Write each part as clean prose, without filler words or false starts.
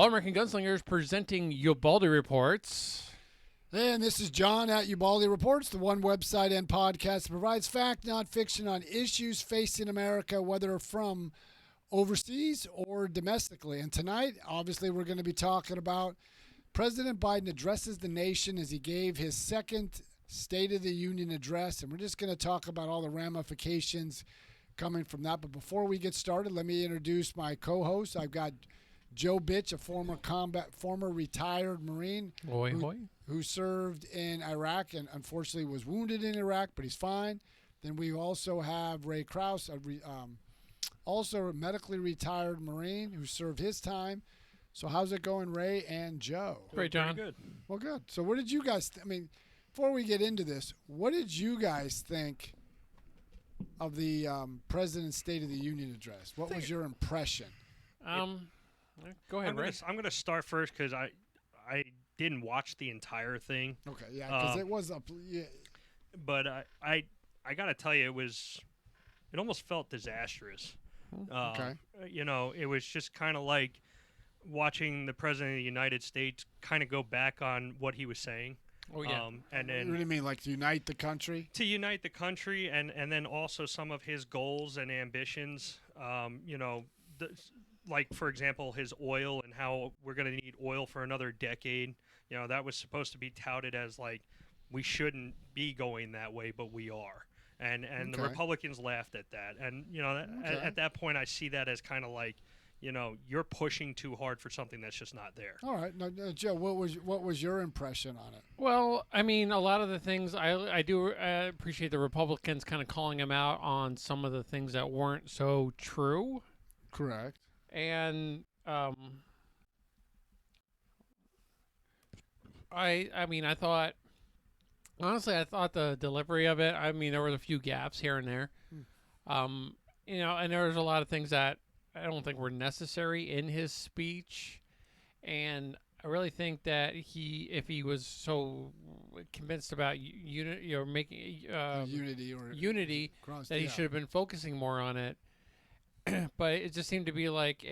All American Gunslingers presenting Ubaldi Reports. And this is John at Ubaldi Reports, the one website and podcast that provides fact, not fiction, on issues facing America, whether from overseas or domestically. And tonight, obviously, we're going to be talking about President Biden addresses the nation as he gave his second State of the Union address. And we're just going to talk about all the ramifications coming from that. But before we get started, let me introduce my co-host. I've got Joe Bitch, a former retired Marine who served in Iraq and unfortunately was wounded in Iraq, but he's fine. Then we also have Ray Krause, also a medically retired Marine who served his time. So how's it going, Ray and Joe? Great, John. Pretty good. Well, good. So what did you guys before we get into this, what did you guys think of the President's State of the Union address? What was your impression? Go ahead, Ray. I'm gonna start first because I didn't watch the entire thing. Okay, yeah, because it was But I gotta tell you, it almost felt disastrous. Okay. It was just kind of like watching the President of the United States kind of go back on what he was saying. Oh, yeah. And What then do you mean, like to unite the country? to unite the country, and then also some of his goals and ambitions. Like, for example, his oil and how we're going to need oil for another decade. That was supposed to be touted as like we shouldn't be going that way, but we are. And the Okay. Republicans laughed at that. And, Okay. at that point, I see that as kind of like, you're pushing too hard for something that's just not there. All right, now, Joe, what was your impression on it? Well, I mean, a lot of the things I do appreciate the Republicans kind of calling him out on some of the things that weren't so true. Correct. And I thought honestly, I thought the delivery of it. I mean, there was a few gaps here and there, and there was a lot of things that I don't think were necessary in his speech, and I really think that if he was so convinced about unity or making unity, cross, that he yeah. should have been focusing more on it. But it just seemed to be like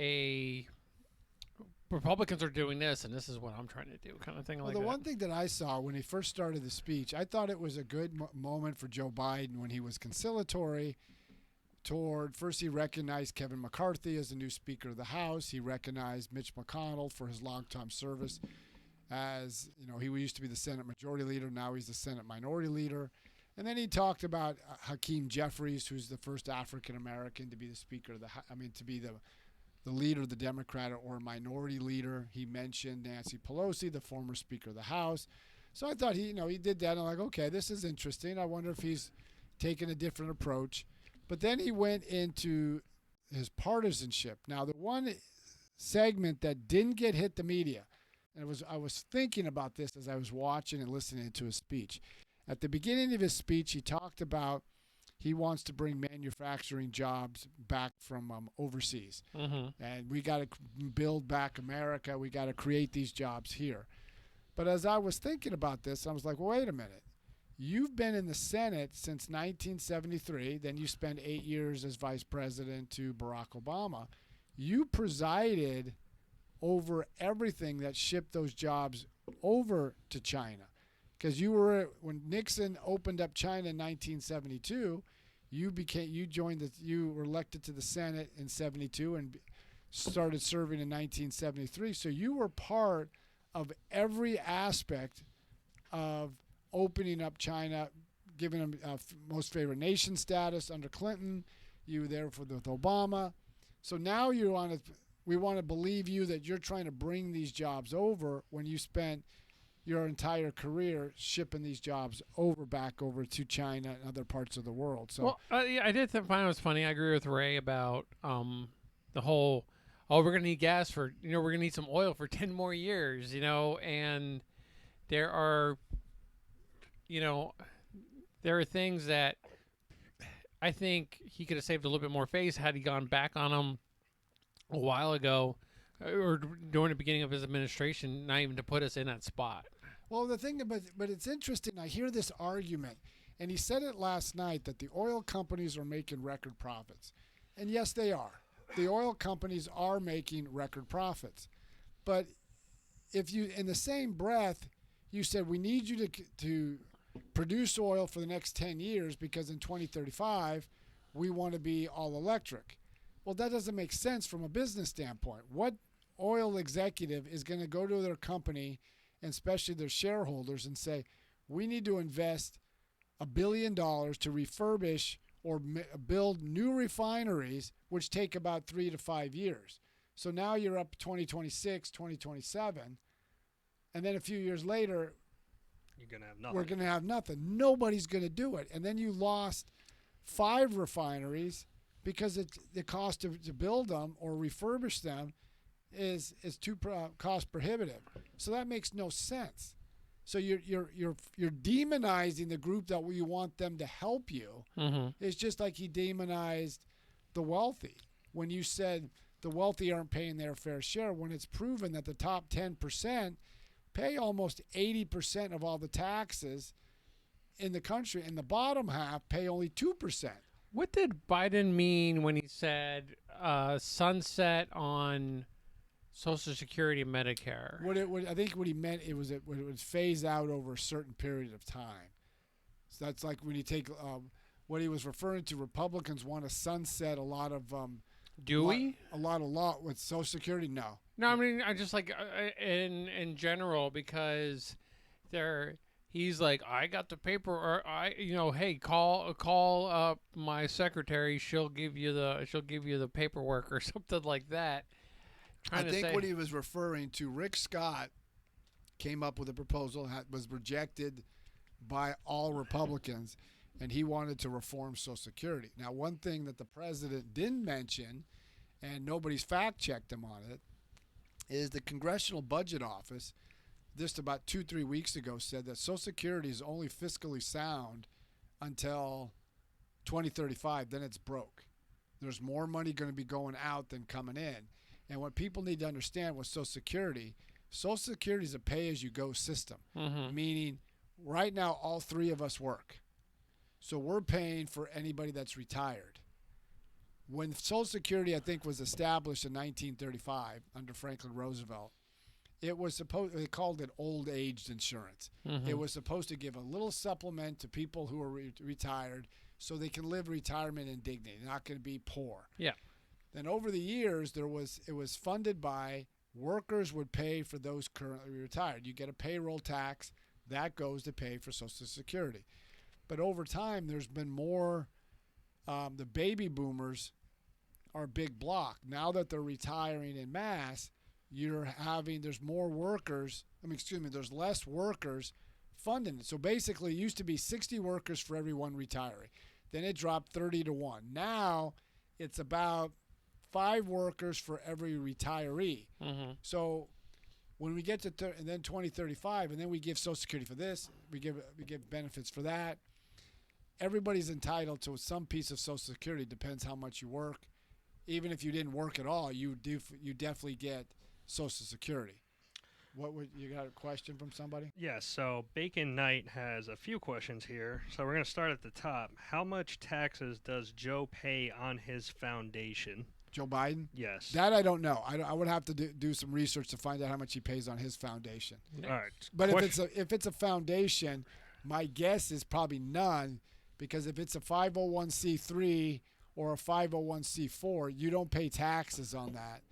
Republicans are doing this, and this is what I'm trying to do, kind of thing. Well, like the that. one thing that I saw when he first started the speech, I thought it was a good moment for Joe Biden when he was conciliatory first he recognized Kevin McCarthy as the new Speaker of the House. He recognized Mitch McConnell for his long-time service as, he used to be the Senate Majority Leader. Now he's the Senate Minority Leader. And then he talked about Hakeem Jeffries, who's the first African-American to be the Speaker of to be the leader of the Democrat or minority leader. He mentioned Nancy Pelosi, the former Speaker of the House. So I thought he did that. And I'm like, okay, this is interesting. I wonder if he's taken a different approach. But then he went into his partisanship. Now, the one segment that didn't hit the media, and I was thinking about this as I was watching and listening to his speech. At the beginning of his speech, he talked about he wants to bring manufacturing jobs back from overseas. Mm-hmm. And we got to build back America. We got to create these jobs here. But as I was thinking about this, I was like, well, wait a minute. You've been in the Senate since 1973. Then you spent 8 years as vice president to Barack Obama. You presided over everything that shipped those jobs over to China. Because when Nixon opened up China in 1972, you were elected to the Senate in 72 and started serving in 1973. So you were part of every aspect of opening up China, giving them most favored nation status under Clinton. You were there with Obama. So now we want to believe you that you're trying to bring these jobs over when you spent your entire career shipping these jobs back over to China and other parts of the world. So, well, I did find it was funny. I agree with Ray about the whole, we're going to need gas we're going to need some oil for 10 more years, and there are, there are things that I think he could have saved a little bit more face had he gone back on them a while ago or during the beginning of his administration, not even to put us in that spot. Well, the thing about, but it's interesting. I hear this argument, and he said it last night that the oil companies are making record profits. And yes, they are. The oil companies are making record profits. But if you, in the same breath, you said we need you to produce oil for the next 10 years because in 2035 we want to be all electric. Well, that doesn't make sense from a business standpoint. What oil executive is going to go to their company, and especially their shareholders, and say, we need to invest $1 billion to refurbish or build new refineries, which take about 3 to 5 years. So now you're up 2026, 2027, and then a few years later, You're going to have nothing. we're going to have nothing. Nobody's going to do it. And then you lost 5 refineries because the cost to build them or refurbish them is too cost prohibitive. So that makes no sense. So you're demonizing the group that you want them to help you. Mm-hmm. It's just like he demonized the wealthy when you said the wealthy aren't paying their fair share, when it's proven that the top 10% pay almost 80% of all the taxes in the country, and the bottom half pay only 2%. What did Biden mean when he said sunset on Social Security and Medicare? I think what he meant, it would phase out over a certain period of time. So that's like when you take what he was referring to. Republicans want to sunset a lot of Do we? a lot of law with Social Security. No, No, I mean I just like in general, because he's like, I got the paper, or hey, call up my secretary, she'll give you the paperwork or something like that. I think what he was referring to, Rick Scott came up with a proposal that was rejected by all Republicans, and he wanted to reform Social Security. Now, one thing that the president didn't mention, and nobody's fact-checked him on it, is the Congressional Budget Office, just about 2-3 weeks ago, said that Social Security is only fiscally sound until 2035. Then it's broke. There's more money going to be going out than coming in. And what people need to understand with Social Security is a pay-as-you-go system, meaning right now all 3 of us work. So we're paying for anybody that's retired. When Social Security, I think, was established in 1935 under Franklin Roosevelt, it was they called it old age insurance. Mm-hmm. It was supposed to give a little supplement to people who are retired so they can live retirement in dignity. They're not going to be poor. Yeah. Then over the years, it was funded by workers would pay for those currently retired. You get a payroll tax that goes to pay for Social Security. But over time, there's been more. The baby boomers are a big block. Now that they're retiring in mass, there's more workers. There's less workers funding it. So basically, it used to be 60 workers for every one retiring. Then it dropped 30 to 1. Now it's about 5 workers for every retiree. Mm-hmm. So when we get to and then 2035, and then we give Social Security for this, we give benefits for that. Everybody's entitled to some piece of Social Security. Depends how much you work. Even if you didn't work at all, you definitely get Social Security. You got a question from somebody? Yes, so Bacon Knight has a few questions here. So we're going to start at the top. How much taxes does Joe pay on his foundation? Joe Biden? Yes. That I don't know. I would have to do some research to find out how much he pays on his foundation. All right. But if it's a foundation, my guess is probably none, because if it's a 501c3 or a 501c4, you don't pay taxes on that.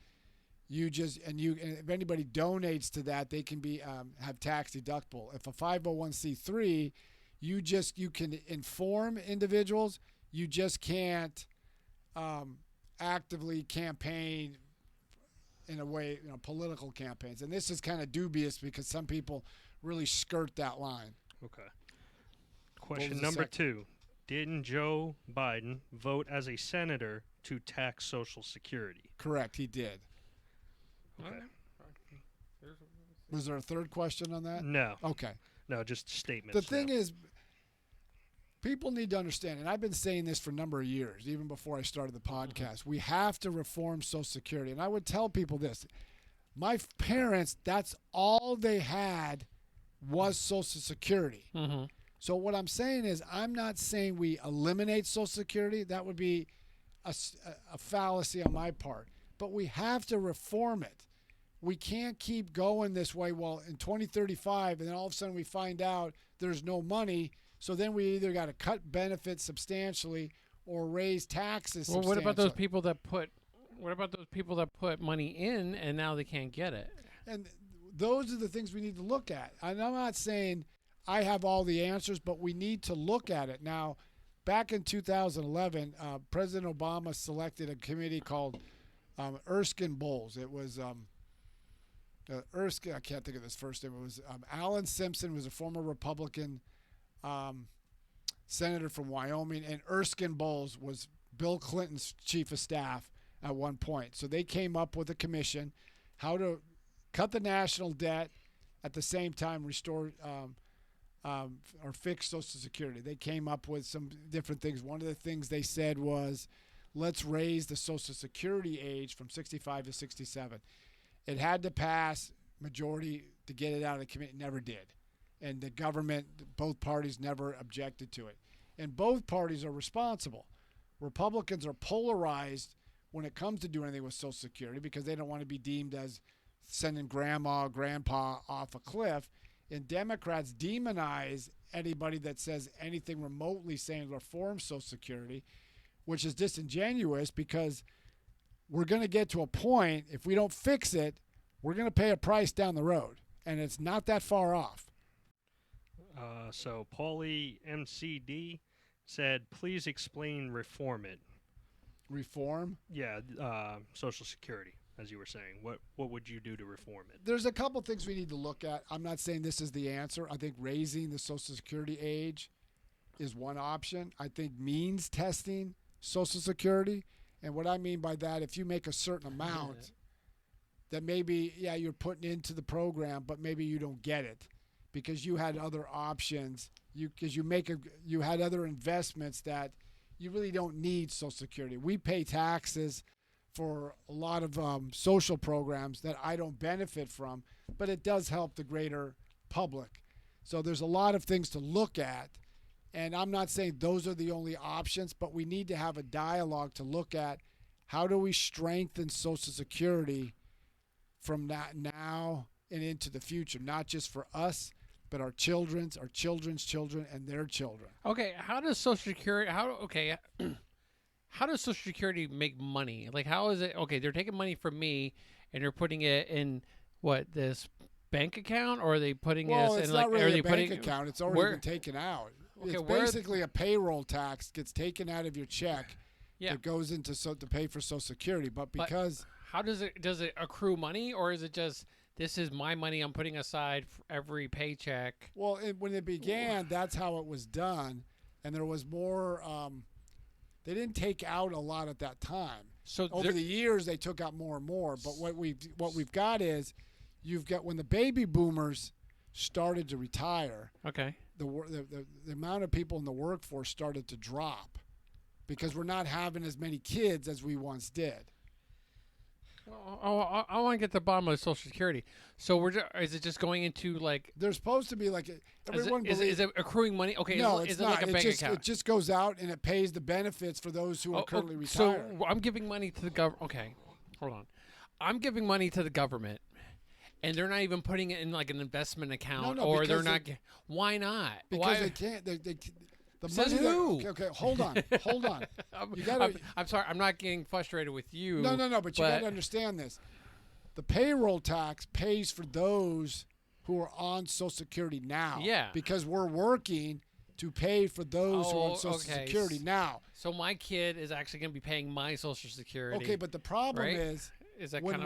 You just and if anybody donates to that, they can be have tax deductible. If a 501c3, you can inform individuals. You just can't actively campaign in a way, political campaigns. And this is kind of dubious because some people really skirt that line. Okay. Question number 2. Didn't Joe Biden vote as a senator to tax Social Security? Correct, he did. Okay. Was there a third question on that? No. Okay. No, just statements. The thing is, people need to understand, and I've been saying this for a number of years, even before I started the podcast, we have to reform Social Security. And I would tell people this. My parents, that's all they had was Social Security. Mm-hmm. So what I'm saying is, I'm not saying we eliminate Social Security. That would be a fallacy on my part. But we have to reform it. we can't keep going this way. Well, in 2035, and then all of a sudden we find out there's no money. So then we either got to cut benefits substantially or raise taxes. Well, what about those people that put? What about those people that put money in and now they can't get it? And those are the things we need to look at. And I'm not saying I have all the answers, but we need to look at it. Now, back in 2011, President Obama selected a committee called Erskine Bowles. It was Erskine, I can't think of his first name. It was Alan Simpson, who was a former Republican senator from Wyoming, and Erskine Bowles was Bill Clinton's chief of staff at one point. So they came up with a commission how to cut the national debt at the same time restore or fix Social Security. They came up with some different things. One of the things they said was, let's raise the Social Security age from 65 to 67. It had to pass majority to get it out of the committee. Never did. And the government, both parties never objected to it. And both parties are responsible. Republicans are polarized when it comes to doing anything with Social Security because they don't want to be deemed as sending grandma or grandpa off a cliff. And Democrats demonize anybody that says anything remotely saying reform Social Security, which is disingenuous because we're going to get to a point, if we don't fix it, we're going to pay a price down the road. And it's not that far off. So Paulie MCD said, please explain reform it. Reform? Yeah, Social Security, as you were saying. What would you do to reform it? There's a couple things we need to look at. I'm not saying this is the answer. I think raising the Social Security age is one option. I think means testing Social Security. And what I mean by that, if you make a certain amount that maybe, yeah, you're putting into the program, but maybe you don't get it because you had other options. Because you had other investments that you really don't need Social Security. We pay taxes for a lot of social programs that I don't benefit from, but it does help the greater public. So there's a lot of things to look at, and I'm not saying those are the only options, but we need to have a dialogue to look at how do we strengthen Social Security from now and into the future, not just for us, but our children's children, and their children. Okay, how does Social Security? How does Social Security make money? Like, how is it? Okay, they're taking money from me, and they're putting it in this bank account, or are they putting Well, it it's in not like? really are they a bank putting account. It's already been taken out. Okay, It's where- basically a payroll tax gets taken out of your check Yeah. that goes into to pay for Social Security. But because How does it accrue money, or is it just this is my money I'm putting aside for every paycheck? when it began, that's how it was done, and there was more. They didn't take out a lot at that time. So Over the years, they took out more and more. But what we've got is, you've got when the baby boomers started to retire, okay. the amount of people in the workforce started to drop because we're not having as many kids as we once did. I want to get to the bottom of Social Security. So is it just going into like? There's supposed to be like everyone Is it accruing money? Okay, No, is it's it not. like a bank account? It just goes out and it pays the benefits for those who are currently retired. So I'm giving money to the government. Okay, hold on. I'm giving money to the government, and they're not even putting it in like an investment account, No, or they're because not. Why not? Because Why? they can't. The Says money that- who? okay, hold on. You gotta. I'm sorry. I'm not getting frustrated with you. No. But you got to understand this. The payroll tax pays for those who are on Social Security now. Yeah. Because we're working to pay for those who are on Social okay. Security now. So my kid is actually going to be paying my Social Security. Okay, but the problem right? is that when kind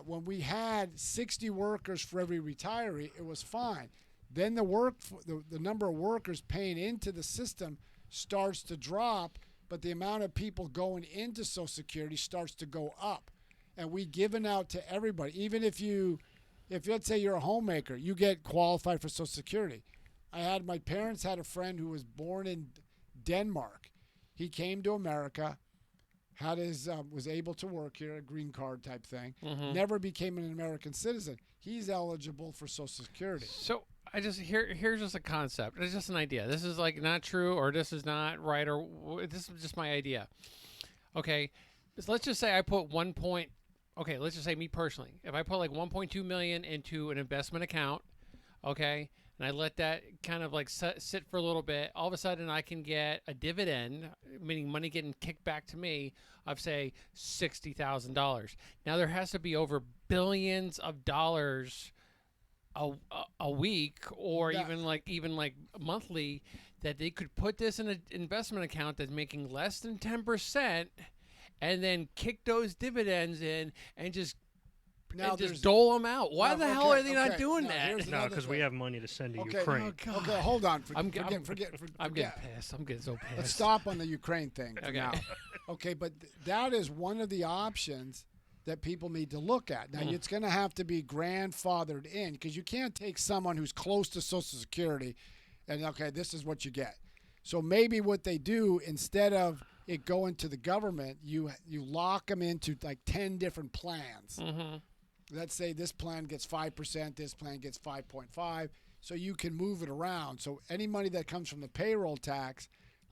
when we had 60 workers for every retiree, it was fine. Then the number of workers paying into the system starts to drop, but the amount of people going into Social Security starts to go up. And we given out to everybody. Even if let's say you're a homemaker, you get qualified for Social Security. My parents had a friend who was born in Denmark. He came to America, was able to work here, a green card type thing. Mm-hmm. Never became an American citizen. He's eligible for Social Security. So here's just a concept. It's just an idea. This is like not true, or this is not right, or this is just my idea. Okay, so let's just say I put okay, let's just say me personally, if I put like 1.2 million into an investment account, okay, and I let that kind of like sit for a little bit, all of a sudden I can get a dividend, meaning money getting kicked back to me of say $60,000. Now there has to be over billions of dollars a week or Yeah. even like monthly that they could put this in an investment account that's making less than 10% and then kick those dividends in and just Now and there's just dole them out. Why now, the hell okay, are they not okay, doing now that? here's No, another because we thing. have money to send to Okay, Ukraine. Oh, God. Okay, hold on. I'm Forget. getting pissed. I'm getting so pissed. Let's stop on the Ukraine thing for Okay. now. Okay, but that is one of the options that people need to look at. Now, it's going to have to be grandfathered in because you can't take someone who's close to Social Security and, okay, this is what you get. So maybe what they do, instead of it going to the government, you lock them into like 10 different plans. Mm-hmm. Let's say this plan gets 5%, this plan gets 5.5, so you can move it around. So any money that comes from the payroll tax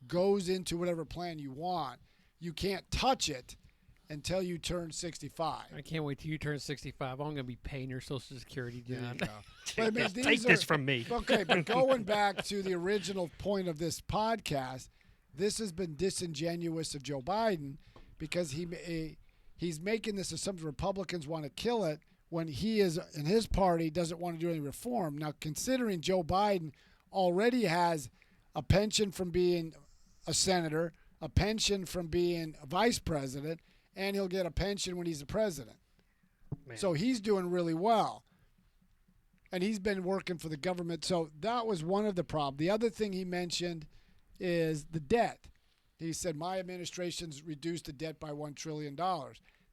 goes into whatever plan you want. You can't touch it until you turn 65. I can't wait till you turn 65. I'm going to be paying your Social Security, There you John. go. But I mean, Take these this are- from me. Okay, but going back to the original point of this podcast, this has been disingenuous of Joe Biden because he's making this assumption Republicans want to kill it when he is and his party doesn't want to do any reform. Now, considering Joe Biden already has a pension from being a senator, a pension from being a vice president, and he'll get a pension when he's the president. Man. So he's doing really well. And he's been working for the government. So that was one of the problems. The other thing he mentioned is the debt. He said, my administration's reduced the debt by $1 trillion.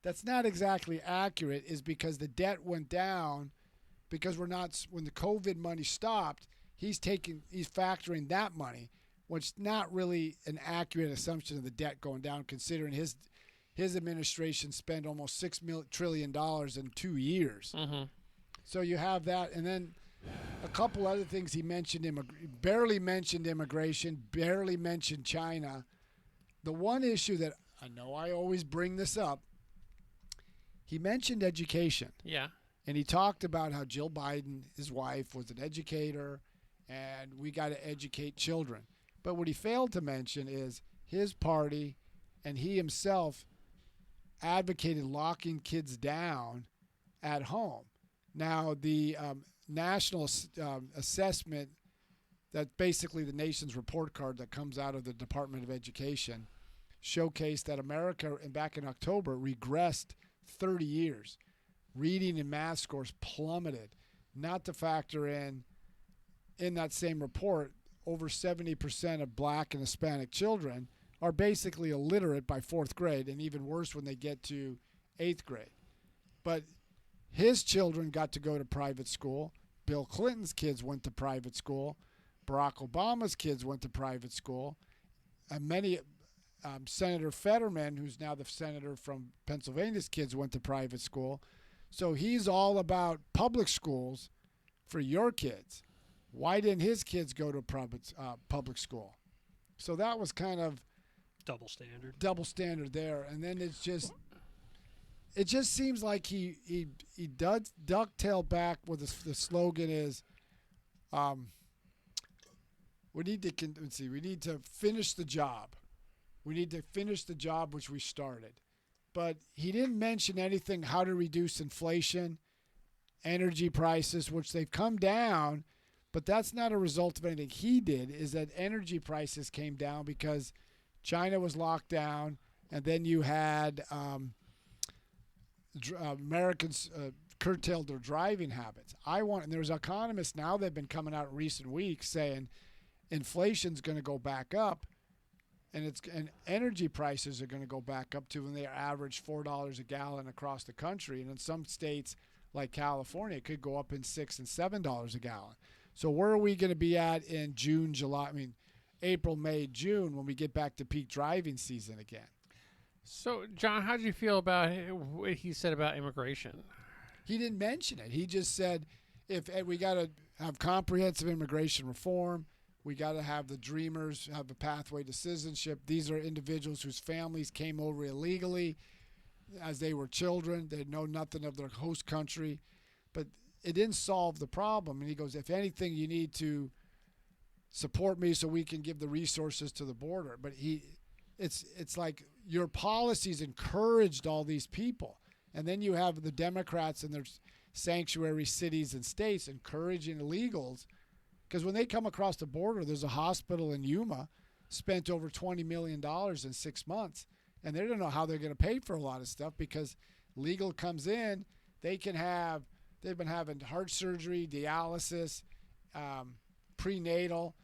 That's not exactly accurate, is because the debt went down because when the COVID money stopped, he's factoring that money, which is not really an accurate assumption of the debt going down, considering his administration spent almost $6 trillion in 2 years. Mm-hmm. So you have that, and then a couple other things he mentioned. Barely mentioned immigration, barely mentioned China. The one issue that I know I always bring this up, he mentioned education. Yeah. And he talked about how Jill Biden, his wife, was an educator, and we got to educate children. But what he failed to mention is his party and he himself advocated locking kids down at home. Now, the national assessment, that's basically the nation's report card that comes out of the Department of Education, showcased that America, back in October, regressed 30 years. Reading and math scores plummeted. Not to factor in that same report, over 70% of black and Hispanic children are basically illiterate by 4th grade, and even worse when they get to 8th grade. But his children got to go to private school. Bill Clinton's kids went to private school. Barack Obama's kids went to private school. And many Senator Fetterman, who's now the senator from Pennsylvania's kids, went to private school. So he's all about public schools for your kids. Why didn't his kids go to public school? So that was kind of Double standard. double standard there. And then it just seems like he does ducktail back with the slogan is, we need to finish the job. We need to finish the job which we started. But he didn't mention anything how to reduce inflation, energy prices, which they've come down, but that's not a result of anything he did, is that energy prices came down because China was locked down, and then you had Americans curtailed their driving habits. And there's economists now that have been coming out in recent weeks saying inflation's going to go back up, and energy prices are going to go back up to when they average $4 a gallon across the country, and in some states like California, it could go up in $6 and $7 a gallon. So where are we going to be at in June, July? I mean, April, May, June when we get back to peak driving season again? So, John, how did you feel about what he said about immigration? He didn't mention it. He just said, we got to have comprehensive immigration reform. We got to have the dreamers have a pathway to citizenship. These are individuals whose families came over illegally. as they were children. They know nothing of their host country, but it didn't solve the problem. And he goes, if anything, you need to support me so we can give the resources to the border. But it's like your policies encouraged all these people. And then you have the Democrats in their sanctuary cities and states encouraging illegals. Because when they come across the border, there's a hospital in Yuma spent over $20 million in 6 months. And they don't know how they're going to pay for a lot of stuff because legal comes in. They've been having heart surgery, dialysis, prenatal,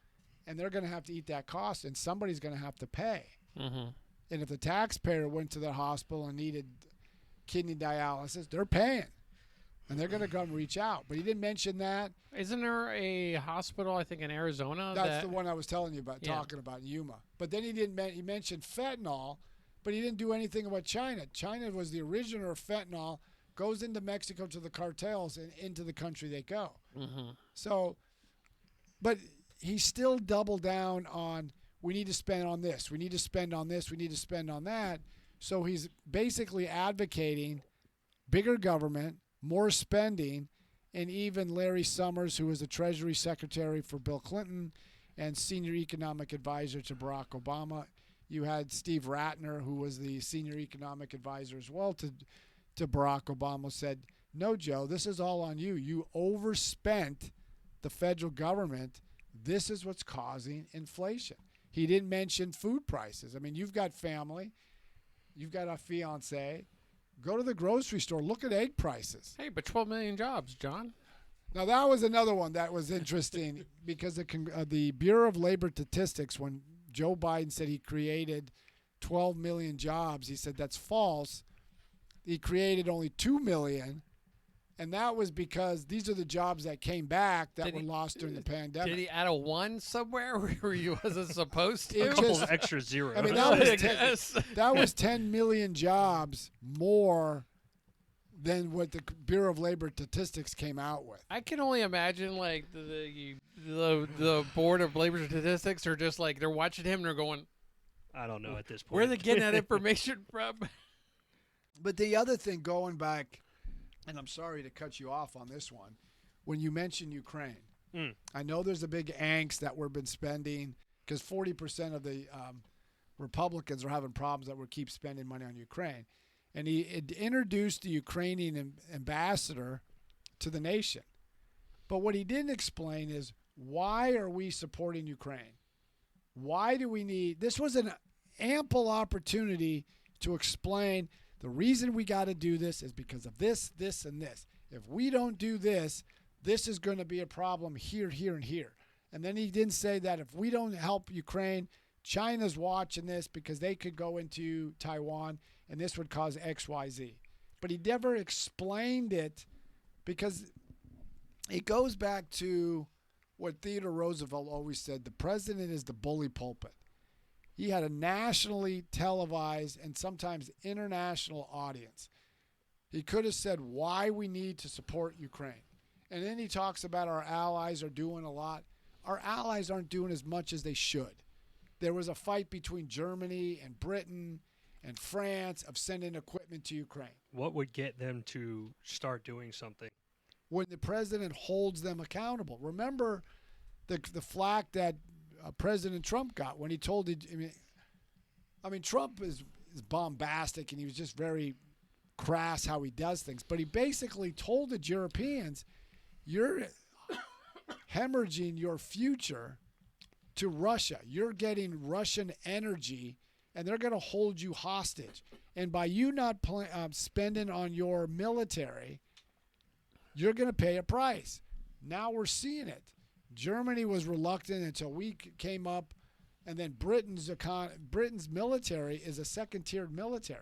and they're going to have to eat that cost, and somebody's going to have to pay. Mm-hmm. And if the taxpayer went to the hospital and needed kidney dialysis, they're paying. And they're going to come reach out. But he didn't mention that. Isn't there a hospital, I think, in Arizona? That's the one I was telling you about, Yeah. talking about in Yuma. But then he mentioned fentanyl, but he didn't do anything about China. China was the originator of fentanyl, goes into Mexico to the cartels, and into the country they go. Mm-hmm. So, but he still doubled down on, we need to spend on this, we need to spend on this, we need to spend on that. So he's basically advocating bigger government, more spending, and even Larry Summers, who was the Treasury Secretary for Bill Clinton and senior economic advisor to Barack Obama. You had Steve Ratner, who was the senior economic advisor as well to Barack Obama, said, no, Joe, this is all on you. You overspent the federal government. This is what's causing inflation. He didn't mention food prices. I mean, you've got family. You've got a fiance. Go to the grocery store. Look at egg prices. Hey, but 12 million jobs, John. Now, that was another one that was interesting because the Bureau of Labor Statistics, when Joe Biden said he created 12 million jobs, he said that's false. He created only 2 million, and that was because these are the jobs that came back that were lost during the pandemic. Did he add a 1 somewhere where he wasn't supposed to? It A couple just- of extra zeros. I mean, that was I 10 guess. that was 10 million jobs more than what the Bureau of Labor Statistics came out with. I can only imagine, like, the Board of Labor Statistics are just like, they're watching him and they're going, I don't know at this point. where are they getting that information from? But the other thing, going back, and I'm sorry to cut you off on this one, when you mention Ukraine, I know there's a big angst that we've been spending because 40% of the Republicans are having problems that we keep spending money on Ukraine. And he introduced the Ukrainian ambassador to the nation. But what he didn't explain is, why are we supporting Ukraine? Why do we need – this was an ample opportunity to explain the reason we got to do this is because of this, this, and this. If we don't do this, this is going to be a problem here, here, and here. And then he didn't say that if we don't help Ukraine, China's watching this because they could go into Taiwan and this would cause X, Y, Z. But he never explained it because it goes back to what Theodore Roosevelt always said, the president is the bully pulpit. He had a nationally televised and sometimes international audience. He could have said why we need to support Ukraine. And then he talks about our allies are doing a lot. Our allies aren't doing as much as they should. There was a fight between Germany and Britain and France of sending equipment to Ukraine. What would get them to start doing something? When the president holds them accountable. Remember the flack that President Trump got when he told it. I mean, Trump is bombastic and he was just very crass how he does things. But he basically told the Europeans, you're hemorrhaging your future to Russia. You're getting Russian energy, and they're going to hold you hostage. And by you not spending on your military, you're going to pay a price. Now we're seeing it. Germany was reluctant until we came up, and then Britain's military is a second-tiered military.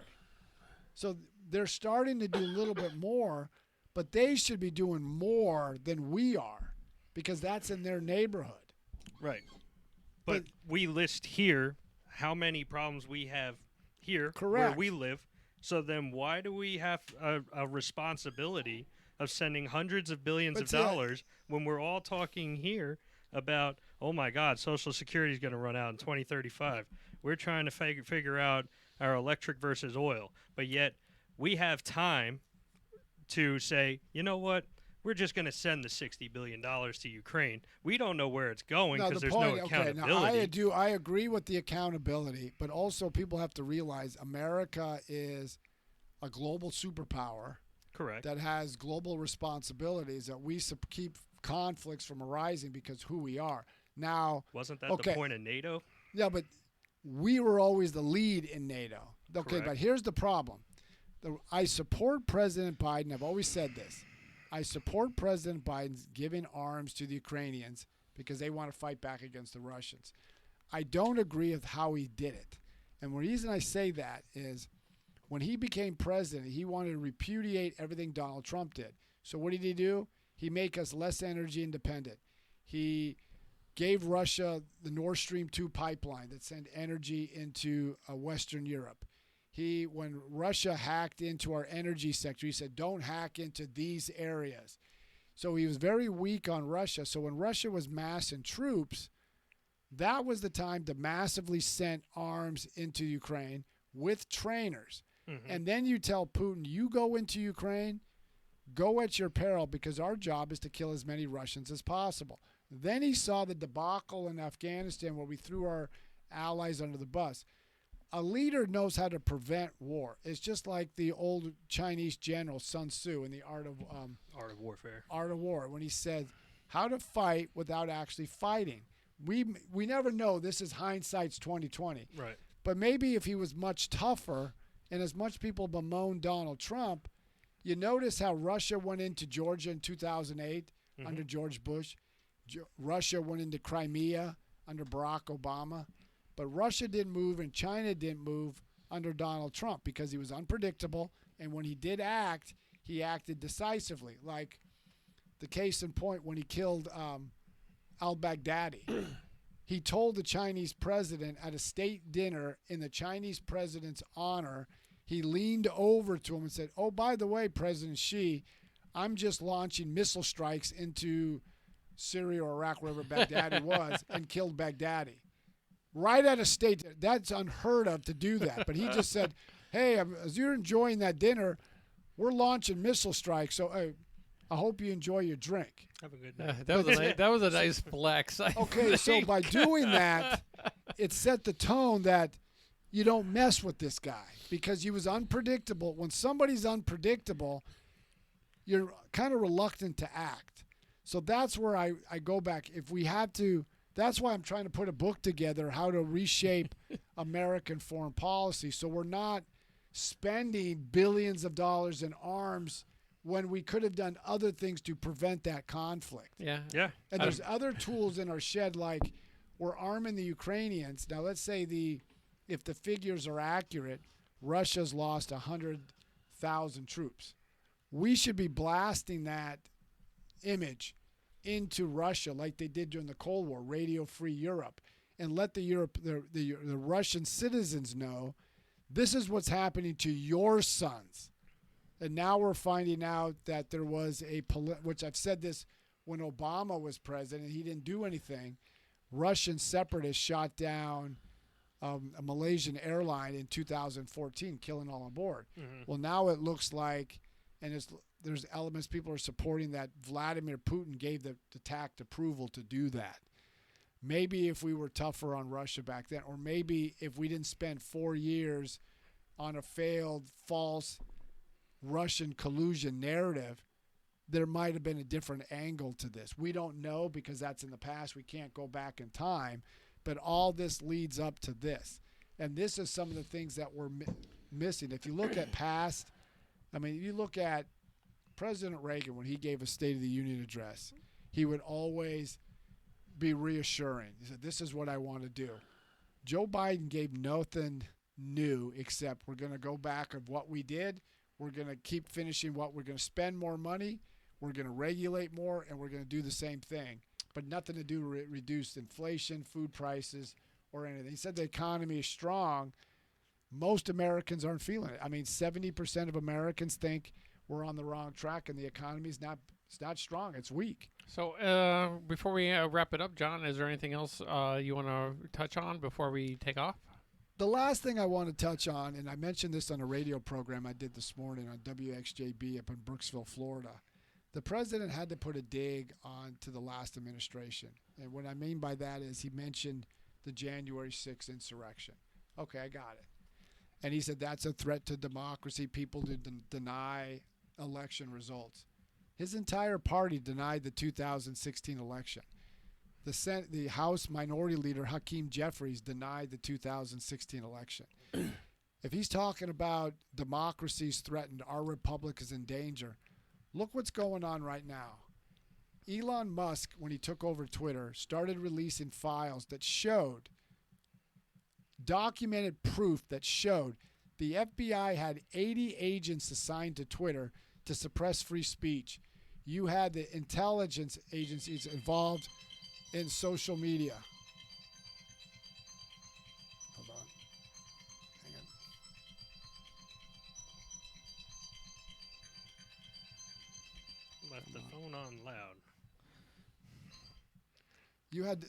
So they're starting to do a little bit more, but they should be doing more than we are because that's in their neighborhood. Right. But we list here how many problems we have here Correct. where we live. So then why do we have a responsibility of sending hundreds of billions of dollars when we're all talking here about, oh, my God, Social Security is going to run out in 2035. We're trying to figure out our electric versus oil. But yet we have time to say, you know what? We're just going to send the $60 billion to Ukraine. We don't know where it's going because there's no accountability. I agree with the accountability, but also people have to realize America is a global superpower. Correct. That has global responsibilities that we keep conflicts from arising because who we are. Now, wasn't that the point of NATO? Yeah, but we were always the lead in NATO. Okay, Correct. But here's the problem. I support President Biden. I've always said this. I support President Biden's giving arms to the Ukrainians because they want to fight back against the Russians. I don't agree with how he did it. And the reason I say that is when he became president, he wanted to repudiate everything Donald Trump did. So what did he do? He made us less energy independent. He gave Russia the Nord Stream 2 pipeline that sent energy into Western Europe. When Russia hacked into our energy sector, he said, don't hack into these areas. So he was very weak on Russia. So when Russia was massing troops, that was the time to massively send arms into Ukraine with trainers. Mm-hmm. And then you tell Putin, you go into Ukraine, go at your peril because our job is to kill as many Russians as possible. Then he saw the debacle in Afghanistan where we threw our allies under the bus. A leader knows how to prevent war. It's just like the old Chinese general Sun Tzu in the Art of Warfare. Art of War, when he said how to fight without actually fighting. We never know. This is hindsight's 2020. Right. But maybe if he was much tougher, and as much people bemoan Donald Trump, you notice how Russia went into Georgia in 2008 under George Bush. Russia went into Crimea under Barack Obama. But Russia didn't move and China didn't move under Donald Trump because he was unpredictable. And when he did act, he acted decisively. Like the case in point when he killed al-Baghdadi. He told the Chinese president at a state dinner in the Chinese president's honor, he leaned over to him and said, oh, by the way, President Xi, I'm just launching missile strikes into Syria or Iraq, wherever Baghdadi was, and killed Baghdadi. Right at a state, that's unheard of to do that. But he just said, hey, as you're enjoying that dinner, we're launching missile strikes, so I hope you enjoy your drink. Have a good night. That was a nice flex. Okay, so by doing that, it set the tone that you don't mess with this guy because he was unpredictable. When somebody's unpredictable, you're kind of reluctant to act. So that's where I go back. If we have to, that's why I'm trying to put a book together, how to reshape American foreign policy. So we're not spending billions of dollars in arms when we could have done other things to prevent that conflict. Yeah. And there's other tools in our shed, like we're arming the Ukrainians. Now, let's say if the figures are accurate, Russia's lost 100,000 troops. We should be blasting that image into Russia like they did during the Cold War, Radio Free Europe, and let the Russian citizens know this is what's happening to your sons. And now we're finding out that there was which I've said this when Obama was president, he didn't do anything. Russian separatists shot down a Malaysian airline in 2014, killing all on board. Mm-hmm. Well, now it looks like, and there's elements people are supporting that Vladimir Putin gave the tact approval to do that. Maybe if we were tougher on Russia back then, or maybe if we didn't spend 4 years on a failed, false Russian collusion narrative, there might have been a different angle to this. We don't know because that's in the past. We can't go back in time. But all this leads up to this. And this is some of the things that we're missing. If you look at past, you look at President Reagan, when he gave a State of the Union address, he would always be reassuring. He said, this is what I want to do. Joe Biden gave nothing new except we're going to go back of what we did. We're going to keep finishing what we're going to spend more money. We're going to regulate more, and we're going to do the same thing. But nothing to do to reduce inflation, food prices, or anything. He said the economy is strong. Most Americans aren't feeling it. 70% of Americans think we're on the wrong track, and the economy is not strong. It's weak. So before we wrap it up, John, is there anything else you want to touch on before we take off? The last thing I want to touch on, and I mentioned this on a radio program I did this morning on WXJB up in Brooksville, Florida. The president had to put a dig on to the last administration. And what I mean by that is he mentioned the January 6th insurrection. Okay, I got it. And he said that's a threat to democracy. People deny election results. His entire party denied the 2016 election. The House Minority Leader, Hakeem Jeffries, denied the 2016 election. If he's talking about democracy's threatened, our republic is in danger, look what's going on right now. Elon Musk, when he took over Twitter, started releasing files that showed, documented proof that showed the FBI had 80 agents assigned to Twitter to suppress free speech. You had the intelligence agencies involved in social media. Hold on. Hang on. Left the phone on loud. You had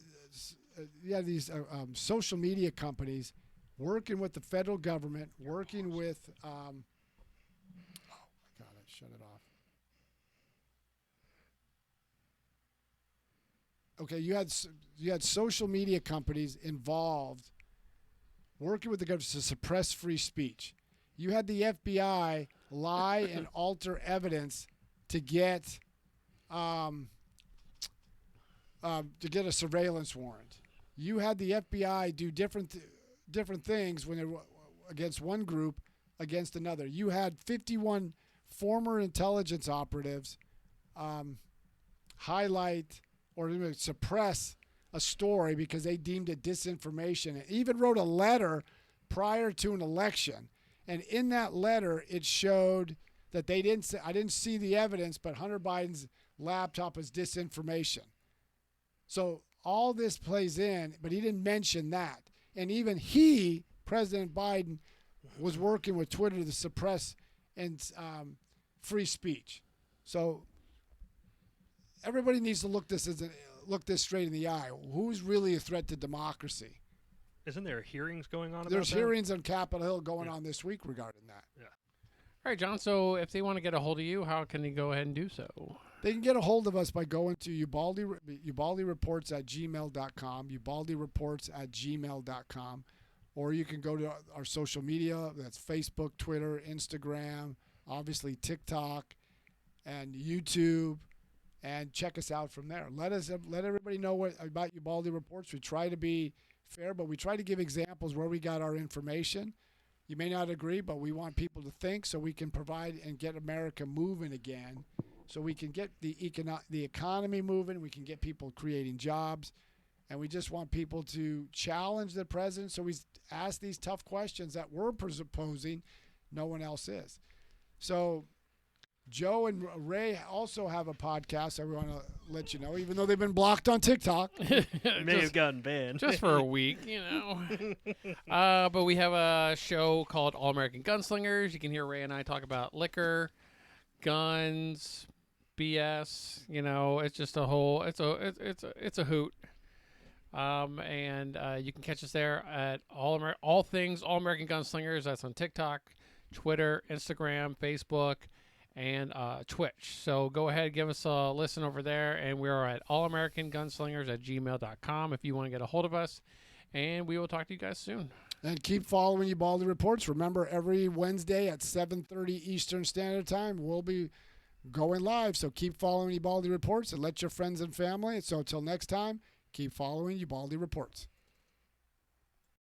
these social media companies working with the federal government, working with oh my God, I shut it off. Okay, you had social media companies involved working with the government to suppress free speech. You had the FBI lie and alter evidence to get a surveillance warrant. You had the FBI do different things when they were against one group, against another. You had 51 former intelligence operatives highlight or suppress a story because they deemed it disinformation. And even wrote a letter prior to an election. And in that letter, it showed that they didn't say, I didn't see the evidence, but Hunter Biden's laptop is disinformation. So all this plays in, but he didn't mention that. And even President Biden, was working with Twitter to suppress and free speech. So everybody needs to look this straight in the eye. Who's really a threat to democracy? Isn't there hearings going on about There's that? hearings on Capitol Hill going on this week regarding that. Yeah. All right, John. So if they want to get a hold of you, how can they go ahead and do so? They can get a hold of us by going to ubaldireports@gmail.com, ubaldireports@gmail.com, or you can go to our social media. That's Facebook, Twitter, Instagram, obviously TikTok, and YouTube, and check us out from there. Let everybody know about Ubaldi Reports. We try to be fair, but we try to give examples where we got our information. You may not agree, but we want people to think so we can provide and get America moving again. So we can get the economy moving, we can get people creating jobs, and we just want people to challenge the president so we ask these tough questions that we're posing, no one else is. So Joe and Ray also have a podcast I want to let you know, even though they've been blocked on TikTok. May have gotten banned. Just for a week, but we have a show called All American Gunslingers. You can hear Ray and I talk about liquor, guns, BS. It's just a whole. It's a hoot. And you can catch us there at all things All American Gunslingers. That's on TikTok, Twitter, Instagram, Facebook, and Twitch. So go ahead, give us a listen over there, and we are at allamericangunslingers@gmail.com if you want to get a hold of us, and we will talk to you guys soon. And keep following Ubaldi Reports. Remember, every Wednesday at 7:30 Eastern Standard Time, we'll be going live. So keep following Ubaldi Reports and let your friends and family. So until next time, keep following Ubaldi Reports.